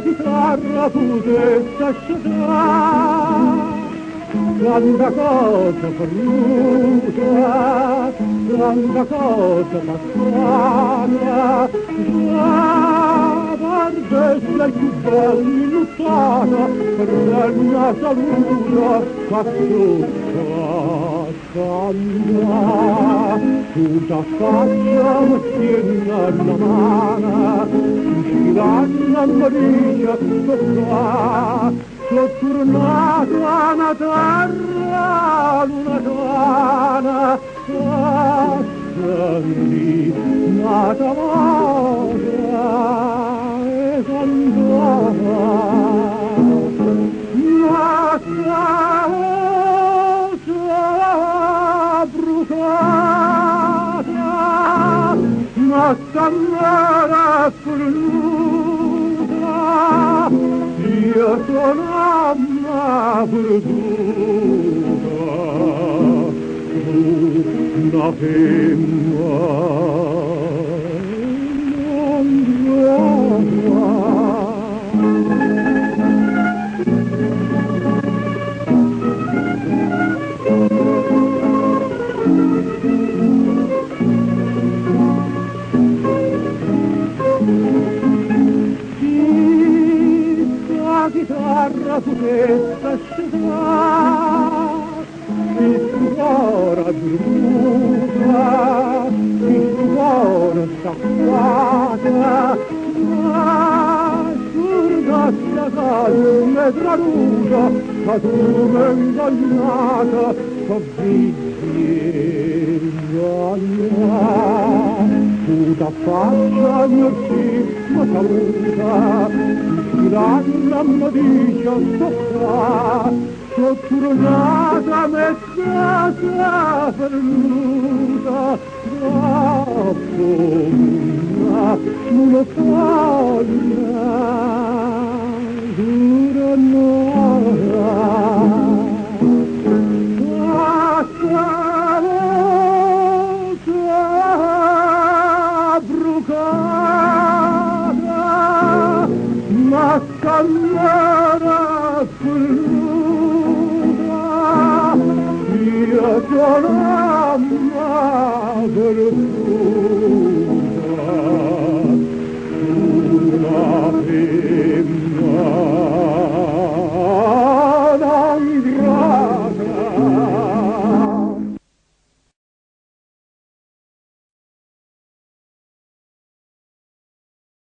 Chitarra potesse scegliere tanta cosa perduta, tanta cosa passata, già perdesse più bella lottata per una salute fattuta canta. Tutta faccia mi tiene alla mano, usciranno a Maria qua, sono tornato a una terra lontana, passami nata moda e cantava, nata bruciata, ma stannata scornuta, io sono una perduta, una femmina non trova. La chitarra potesse scegliere il cuore bruciata, il cuore staccato, ma scurdasse calme traduta, ma tu mi ingannata, con vizi ingannata. Tutta faccia mio ma saluta, usciranno a Maria sto qua, sono tornata me stessa perduta, troppo una foglia.